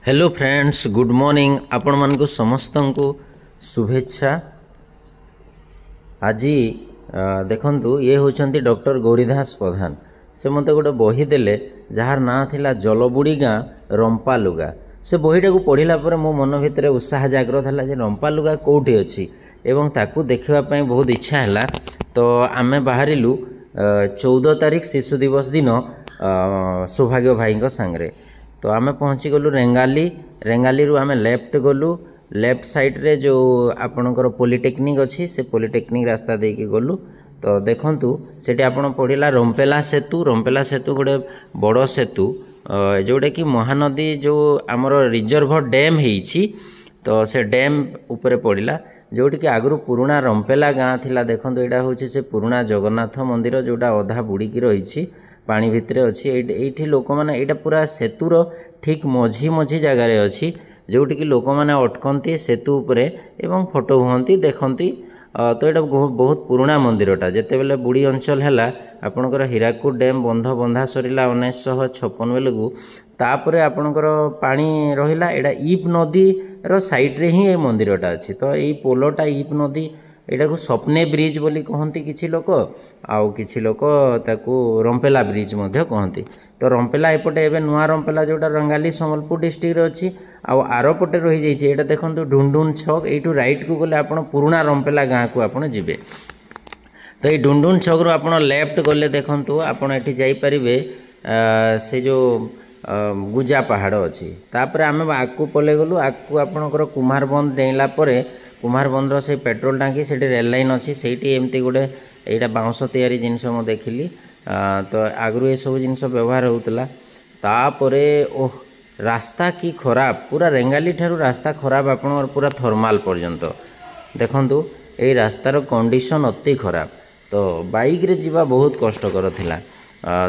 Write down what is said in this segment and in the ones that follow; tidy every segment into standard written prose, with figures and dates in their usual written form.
Hello friends, good morning. आपण मान को समस्त को शुभेच्छा। आज देखंतु ये होचंती डॉक्टर गौरीदास प्रधान। से मते गोटे बही देले जार ना थिला जलबुड़ी गाँ रंपा लुगा। से बहीटा को पढ़िला पर मो मन भितर उत्साह जाग्रत है जे रंपा लुगा कोठी अछि एवं ताकू देखिबा पई बहुत इच्छा है। तो आमे बाहरिलु 14 तारीख शिशु दिवस दिन सौभाग्य भाई सांगरे। तो आमे पहुँची गलु रेंगाली। रेंगाली रु आमे लेफ्ट गलु। लेफ्ट साइड रे जो आपणकर पॉलिटेक्निक अच्छी से पॉलिटेक्निक रास्ता देकी गलु। तो देखंतु सेठी आपण पड़िला रंपेला सेतु। रंपेला सेतु गोटे बड़ सेतु जोटा कि महानदी जो आमर रिजर्व डैम होईछि। तो से डैम ऊपर पड़िला जोटी कि आगु पुराना रंपेला गाँ थिला। देखंतु एटा होछि से पुराना जगन्नाथ मंदिर जोटा अधा बुड़ीकी रहिछि पानी भितरे अच्छी। एठी लोक माने एटा पूरा सेतुर ठीक मझी मझी जगार अच्छी जोटी कि लोक माने अटकती सेतु उपरे एवं फोटो हुअंती देखंती। तो ये बहुत पुराना मंदिरटा। जिते बेले बुड़ी अंचल है आपणकर हीराकुद डैम बंध बंधा सरीला 1956 बेलू तापर आपणकर पानी रहिला। एटा ईप नदी रो साइड रे ही ये मंदिरटा अच्छी। तो यही पोलोटा ईप नदी एटा को सपने ब्रिज बोली कहती किछि लोक, आउ किछि लोक ताकू रंपेला ब्रिज मध्य कहती। तो रंपेला एपटे एबे नुआ रंपेला जोटा रंगाली सम्बलपुर डिस्ट्रिक्ट रे अछि। आउ आर पटे रही जाइए एटा देखंतु ढुंढुन छक। एठू राइट को गले आपण पुराना रंपेला गाँ को आपण जिबे। तो ये ढुंढुन छक रो आपण लेफ्ट गले देखंतु आपण एठी जाई परिबे से जो गुजा पहाड़ अच्छी। तापर आमे आकू पले गलु। आकू आपणकर कुम्हारबंद डेला परे कुम्हारबंदर से पेट्रोल टांकी से रेल लाइन अच्छी। से एमती गोटे यहाँ बाउंस तैयारी जिनस मु देखिली। तो आगु ये सब जिनस व्यवहार होता। तापर ओह रास्ता की खराब, पूरा रेंगाली ठारू रास्ता खराब आप पूरा थर्माल पर्यंत देखंतु ये रास्तार कंडीशन अति खराब। तो बाइक रे जीवा बहुत कष्टकर थिला।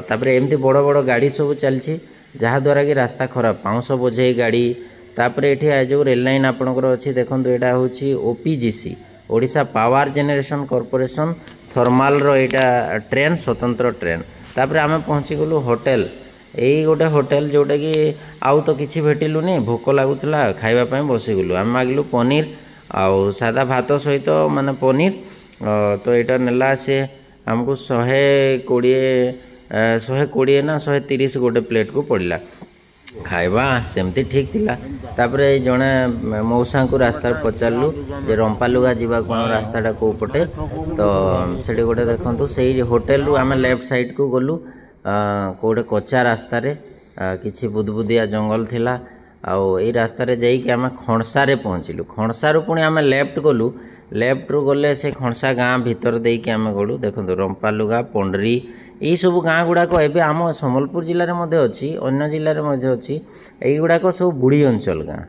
तापर एमती बड़ बड़ गाड़ी सब चलछि जहाँद्वारा कि रास्ता खराब पाउंस बोझे गाड़ी। तापर ये जो रेल लाइन आपणकर अच्छी देखो यहाँ हूँ OPGC Odisha power generation corporation thermal रो यहाँ ट्रेन स्वतंत्र ट्रेन। तापर आमे पहुँची गलु होटेल। यही गोटे होटेल जोटा कि आउ तो किसी भेटिलुनी भोक लगुला खावाई बसीगलु। आम मागिलु पनीर आउ सादा भात सहित माने पनीर। तो यहाँ नेला से आमको 120 ना 130 गोटे प्लेट को पड़ला। खाइबा सेमती ठीक थिला। तापर जड़े मौसा को रास्ता पचारू जे रंपा लुगा जीवा कौन रास्ताटा कौ पटे। तो से गोटे देखु से होटेल रु आम लेफ्ट साइड को गलु। कौटे कच्चा रास्तार किसी बुदबुदिया जंगल थिला। आउ ये रास्तार जाइए आम खणसारे पहुँचलु। खणसारू पुणी आम लेफ्ट गलु। लेफ्ट रु गले से खणसा गाँ भीतर देकी आम गलु। देखो रंपा लुगा पंडरी यही सब गाँ गुड़ाक एवं आम सम्बलपुर जिले में अच्छी, अन्य जिले में अच्छी। यही गुड़ाक सब बुड़ी अंचल गाँ।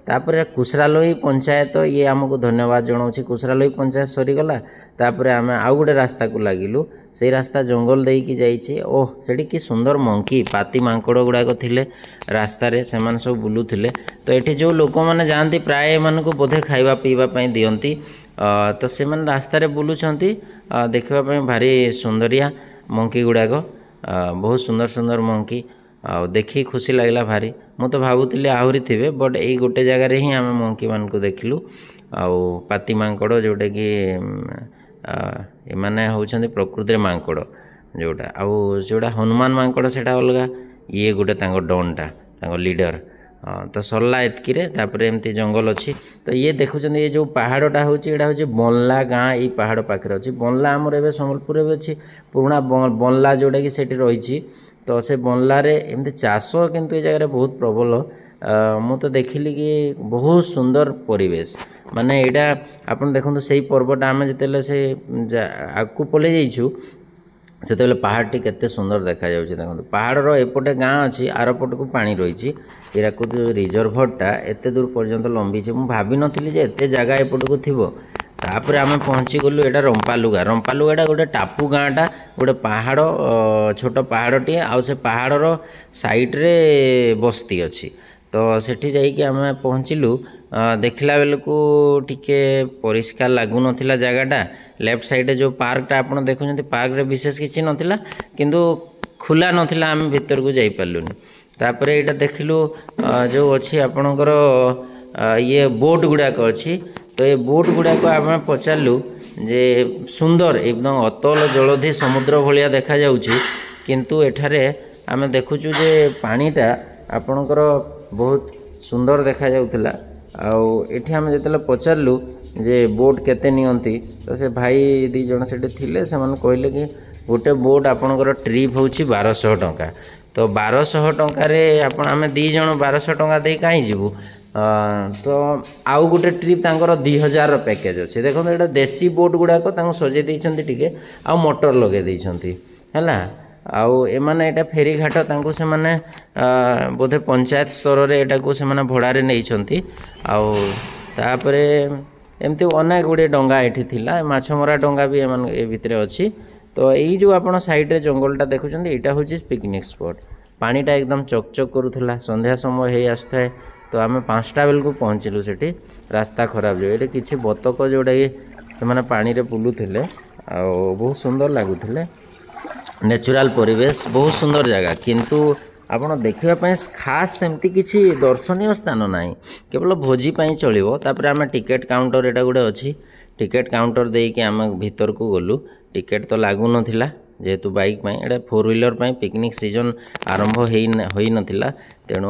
तापर कुसरालोई पंचायत ये आमको धन्यवाद जनाऊँ। कुसरालोई पंचायत सरीगला। तापर आम आउ गोटे रास्ता को लगिलु। से रास्ता जंगल देकी जाइए। ओह सेठी कि सुंदर मंकी पाती मांकड़ गुड़ाक थिले रास्तारे से सब बुलूले। तो ये जो लोक मैंने जाती प्राय मानक बोधे खाइबा पीवा दियंती। तो से रास्तार बुलूंट देखापी भारी सुंदरिया मंकी गुड़ाक बहुत सुंदर सुंदर मंकी देखी खुशी लगला भारी। मु तो भावुली आहरी थे बट यही गोटे जगार ही आम मंकी मान को देखिलु। आउ पाती मांकड़ जोटा कि एमाने होउछन्ति प्रकृति मांकड़ जोटा आउ जोटा हनुमान मांकड़ सेटा अलगा। ये गोटे तांको डनटा तांको लीडर। तो सरला एतकी रे। तापर एमती जंगल अच्छी। तो ये देखुछन्ति ये जो पहाड़टा होची एटा होची बनला गाँ। ये पहाड़ पाखरे अच्छी बनला आमर एबे सम्बलपुर एबे अच्छी पुराना बनला जोटा कि सेठी रहिछि। तो से बनलार एमती चाष किंतु ये जगह बहुत प्रबल। मु तो देखिली कि बहुत सुंदर परिवेश माने एटा आपन देखंतु सेही पर्वटा आमे जतेले से आकु पले जाइछु से पहाड़टी केते सुंदर देखा जाउछि। देखंतु पहाड़र एपटे गाँ अच्छी आर पट को पानी रही। हीराकुद रिजर्भरटा एते दूर पर्यंत लंबी मु भाभी नथिली जे एते जगह एपट को थिबो। तापर आमे पहुँची गलु एटा रंपालुगा। रंपालुगाटा गोटे टापू गाँटा गोटे पहाड़ छोट पहाड़टी आउ से पहाड़र साइड रे बस्ती अच्छी। तो सेठी जाइए आम पहुँचलु। देखला बेलू टिके परिष्कार लगुन जगहटा। लेफ्ट साइड जो पार्कटा आप देखुं पार्क रे विशेष किसी नाला किंतु खुला नाला आम भीतर को जाई पार्लुनी। तापर यहाँ देखिलु जो अच्छी आपणकर ये बोट गुड़ाक अच्छी तो ये बोट गुड़ाक आम पचारू जे सुंदर एकदम अतल जलधि समुद्र भाया देखा जाउछि किंतु एठारे आम देखुचु जे पानीटा आपणकर बहुत सुंदर देखा जाउतला आउ एठी आम जेतले पचारू जे बोट केते नियंती तो से भाई दी जण सेठी थिले से मन कहले कि गोटे बोट आपणकर ट्रिप होउछि 1200 टंका तो 1200 टंका रे आपण आम दी जण 1200 टंका दे काई जीवु तो आउ गोटे ट्रिप तांकर 2000 पैकेज अच्छे देखो ये देसी बोट गुड़ाक सजे देइछंती टिके आ मोटर लगे देइछंती हैला आउ एमाने एटा फेरी घाट तांको से माने बोधे पंचायत स्तर रे एटा को से माने भड़ा रे नेइछंती आउ तापरे एमती अनेक गुड़े डंगा एठी थिला माछमरा डंगा भी एमान ए भितरे अछि तो यही जो आपण साइड रे जंगलटा देखुछंती एटा होछि पिकनिक स्पॉट पानीटा एकदम चकचक करूथला संध्या समय हे आस्थाय तो आम 5टा बेल को पहुँचलु सेठी रास्ता खराब जो ये किसी बतक जोड़ा से मैंने पानी रे बुलूले आ बहुत सुंदर लगुले नेचुरल परिवेश बहुत सुंदर जगह किंतु आपड़ देखापी खास सेमती किसी दर्शनीय स्थान ना केवल भोजी चलो तापर आम टिकेट काउंटर एटा गोटे अच्छी टिकेट काउंटर देके आम भीतर को गलु टिकेट तो लगुन ना जेहेतु बाइक एटा 4 व्हीलर पिकनिक सीजन आरंभ हो नाला तेणु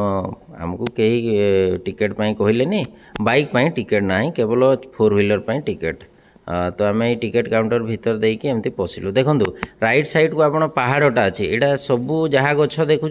आमको कहीं टिकेट कहले बाइक टिकेट ना केवल 4 व्हीलर टिकेट तो आम ये टिकेट काउंटर भीतर देकी एमती पशिलु देखु राइट साइड को आप पहाड़टा अच्छी यहाँ सबू जहाँ गछ देखुं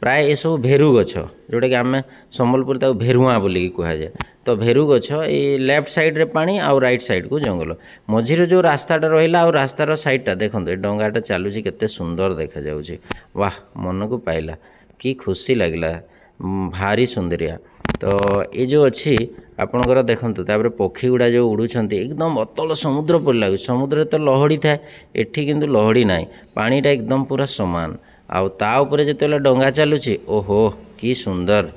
प्राय ये सब भेरु गछ जोटा कि आम सम्बलपुर ताको भेरुआ बोलिकी कहुए तो भेरु गछ ये लेफ्ट साइड रे पानी आउ राइट साइड को जंगल मझीरे जो रास्ताटा रहा रास्तार साइडटा देखो डंगाटा चलुची केते सुंदर देखा जाउची वाह मन को पाइला कि खुशी लगला भारी सुंदरिया तो ये जो अच्छी आपणकर देखंतु तापर पक्षी गुड़ा जो उड़ुछंती एकदम अतल समुद्र पर लगु समुद्र तो लहड़ी थाए एठी किंतु लहड़ी नाई पानीटा एकदम पूरा समान आउ ता ऊपर जेतेले डंगा चलुची ओहो कि सुंदर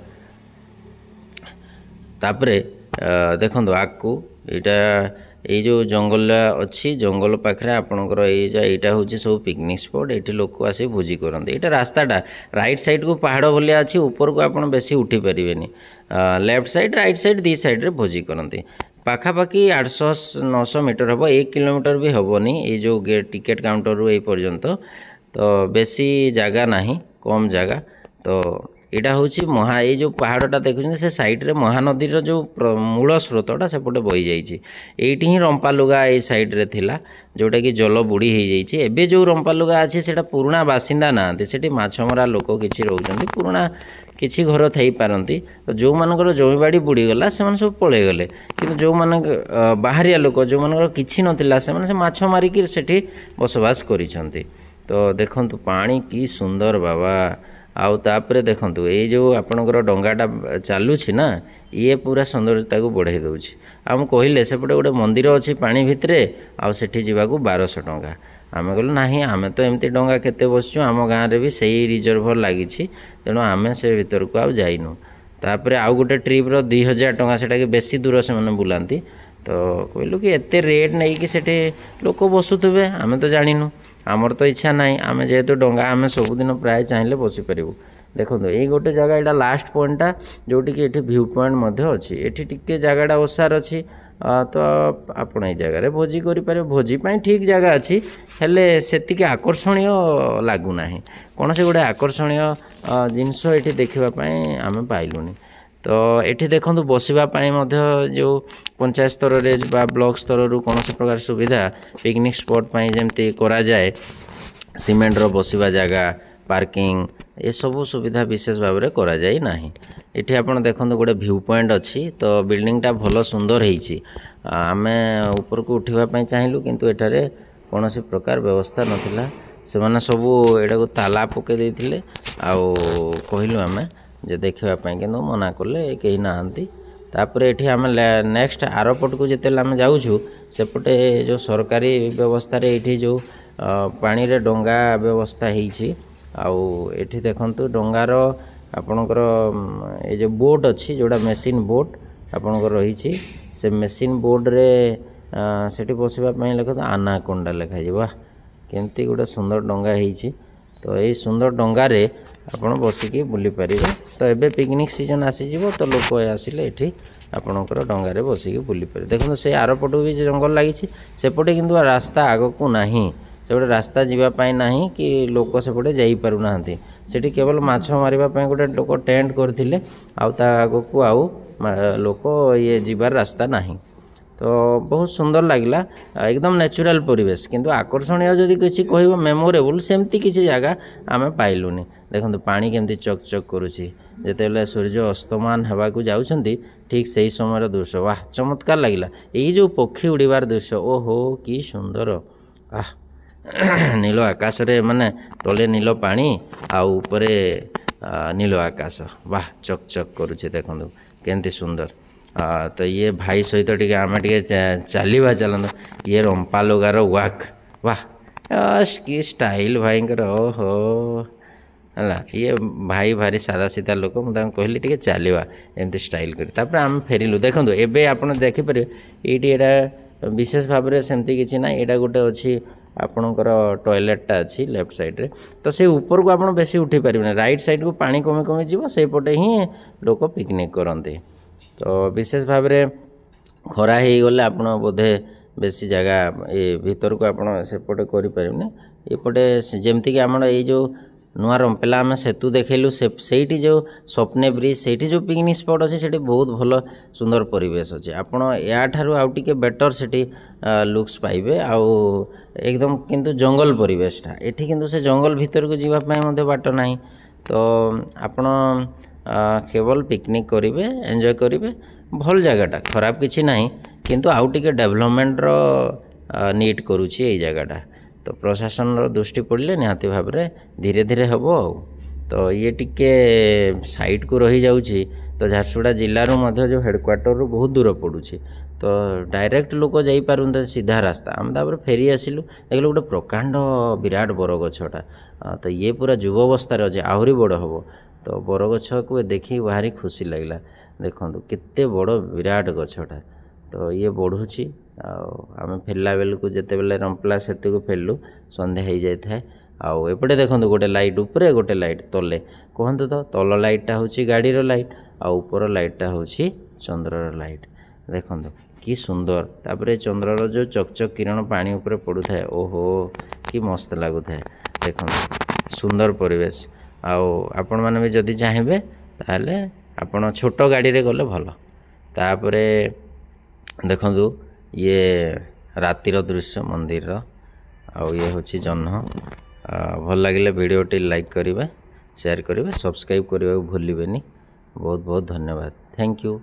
तापरे देखंतु आकु एटा ये जो जंगल अच्छी जंगल पाखे आपणकर यहाँ हूँ सब पिकनिक स्पॉट ये लोक आसी भोजी करते यहाँ रास्ताटा राइट साइड को पहाड़ भाया अच्छी ऊपर को आप बेसी उठी पारे लेफ्ट साइड राइट साइड दी साइड रे भोजी करते पाखापाखि 800-900 मीटर हम 1 किलोमीटर भी हेनी ये जो टिकेट काउंटर रू पर्यंत तो बेसी जगह ना कम जगह तो यहाँ हूँ महा ये जो पहाड़टा देखुं से साइड्रे महानदीर जो मूल स्रोतटा सेपटे बही जाइए ये ही रंपालुगा ये सैड्रे थिला जोटा कि जल बुड़ी हो जाइए एबे जो रंपालुगा अच्छे से पुराणा बासिंदा ना से माछमरा लोक किसी रोचते पुराणा किसी घर थी पारती तो जो मानकर जमीबाड़ी बुड़ीगला से सब पलि गले कि जो मान बाहरिया लोक जो मान कि नाला से माछ मारिक से बसवास करिसेंती तो देखंतु पानी की सुंदर बाबा आउ तापरे देखंतु ये जो आपणकर डंगाटा चलुछि ना ये पूरा सौंदर्यता को बढ़ाई दउछि आम कहले सेपटे गोटे मंदिर अच्छी पानी भितरे आउ सेठी जिबाकू 1200 टंका आम कहलु नाही आम तो एमती डंगा केते बसछु आम गाँव में भी सही रिजर्भर लगी तेणु आम से भीतर को आउ जाइनु तापरे आउ गोटे ट्रिप्र 2000 टंका सेटा कि बेसी दूर से मैंने बुलाती तो कहलु कि एते रेट नहीं कि सेठी लोक बसुवे आम तो जानिनु आमर तो इच्छा ना आम जेहेतु डंगा आम सबुदिन प्राय चाहिए बसीपारू देखो ये गोटे जगह यहाँ लास्ट पॉइंटा जोटि कि ये व्यू पॉइंट अच्छी ये टी जगहटा ओसार अच्छी तो आपण ये जगह भोजी करें भोजी ठीक जगह अच्छी हेले सेतिके आकर्षणीय लगुना कौन से गोटे आकर्षणीय जिनस ये देखापी आम पाइलुनी तो ये देखो बसवाई जो पंचायत स्तर रे बा ब्लॉक स्तर रू कौन प्रकार सुविधा पिकनिक स्पॉट जमती करा जाए सीमेंट रो बसवा जगह पार्किंग ये सब सुविधा विशेष भाव में करा जाए ना ये आप देखो गोटे व्यू पॉइंट अच्छी तो बिल्डिंगटा भल सुंदर होती आम ऊपर को उठापी चाहिलु किंतु एठारे कौन प्रकार व्यवस्था नाला से सबू एटा को ताला पके देते आउ कहलु आम जे देखापी कि मना कले कहीं नहांती तापर ये आम नेक्स्ट आरपट को जिते आम जाऊँ सेपटे जो सरकारी व्यवस्था ये जो पानी रे डंगा व्यवस्था होती आउ देखु डंगार आपणकर ये जो बोट अच्छी जोड़ा मेसीन बोट आपणकर रही से मेसीन बोट रे से बसवाई लिखा आनाकोंडा लिखाई वाह केमती गोटे सुंदर डंगा होती तो यही सुंदर डंगारे आपण बसिकी बुली पारिबे। तो एबे पिकनिक सीजन आसीजिवो तो लोक आसिले एठी आपणकर डंगारे बसिकी बुली पारे। देखो से आरपटू भी जंगल लगी सेपटे किंतु रास्ता आगकू नहीं सेपटे रास्ता जीवाई ना कि लोक सेपटे जापना सेठी केवल माछ मारे गोटे लोक टेंट करते आगकू आउ लोक ये जीवार रास्ता नहीं। तो बहुत सुंदर लगला एकदम नेचुरल परिवेश किंतु आकर्षणीय जदि किसी कह मेमोरेबल सेमती किसी जगह आम पाइलुनी। देखो पानी केमती चक चक करुच्ची जिते सूर्य अस्तमान होगाकू जाउछंती ठीक से ही समय दृश्य वाह चमत्कार लगला। यही जो पक्षी उड़ीबार दृश्य ओहो कि सुंदर आह नील आकाश रे माने तले नील पानी आउपरे नील आकाश वाह चक चक करुचे देखो केमती सुंदर। तो ये भाई सहित टे आम टे चलवा चलत ये रंपा लुगार वाक वाह कि स्टाइल भाईंकर ओहो है ये भाई भारी सादा सीधा लोक मुझे कहली टे चलवा एमती स्टाइल कर आम फेरिलु। देखो एबे आप देखिपारे ये विशेष भाव में सेमती किसी ना यहाँ गोटे अच्छी आपणकर टॉयलेटा अच्छी लेफ्ट साइड रे। तो से ऊपर को आप बेसी उठी पारे राइट साइड को पानी कमी कमी जीव से पटे ही लोक पिकनिक करते। तो विशेष भाव में खरा हो गले आप बोधे बेसी जगह ये भीतर को आप सेपटे करें एपटे जमती कि आम ये जो नुआ रंपेला आम सेतु देखलु से जो स्वप्ने ब्रिज से जो पिकनिक स्पॉट अच्छे से बहुत भल सुंदर परिवेश अच्छे आपण या ठारू आउ टिके बेटर से लुक्स पाइबे आउ एकदम किंतु जंगल परिवेशटा एठी किंतु से जंगल भीतर को जीवाई बाट ना। तो आपण केवल पिकनिक करेंगे एंजॉय करेंगे भल जगहटा खराब किसी ना किंतु आउ टिके डेवलपमेंटर नीड करुच्ची ये जगहटा। तो प्रशासन दृष्टि पड़े निहाती भाव में धीरे धीरे हम आ। तो ये टिके साइड को रही जाऊँगी तो झारसुगुड़ा जिलूर मध्य जो हेडक्वार्टर रू बहुत दूर पड़ुछि। तो डायरेक्ट लोक जापारे सीधा रास्ता आम तापर फेरी आसिलु देखल गोटे प्रकांड विराट बरगछटा। तो ये पूरा युवावस्था अच्छे आहरी बड़ हम। तो बरगछ को देखी भारी खुशी लगला देखो केते बड़ विराट गछटा। तो ये बढ़ुची आम फेरला बेलू जिते बेले रंपला सेतु को फेरलु संध्या हो जाए आउ एपटे देखो गोटे लाइट उपरे गोटे लाइट तले कहतु तो तल लाइटा हूँ गाड़ीर लाइट आउ ऊपर लाइटा हूँ चंद्रर लाइट देखो कि सुंदर। तापर चंद्रर जो चकचक किरण पानी उपरे पड़ू थाए ओहो कि मस्त लगु थाए देखो सुंदर परिवेश। आउ आपण मैंने भी जदि चाहिए ताहले आपण छोट गाड़ी रे गले भल। तापर देखु ये रातिर दृश्य मंदिर आउ ये हूँ जह्न भल लगे वीडियोटी लाइक करेंगे शेयर करेंगे सब्सक्राइब करने को भूलें। बहुत बहुत धन्यवाद थैंक यू।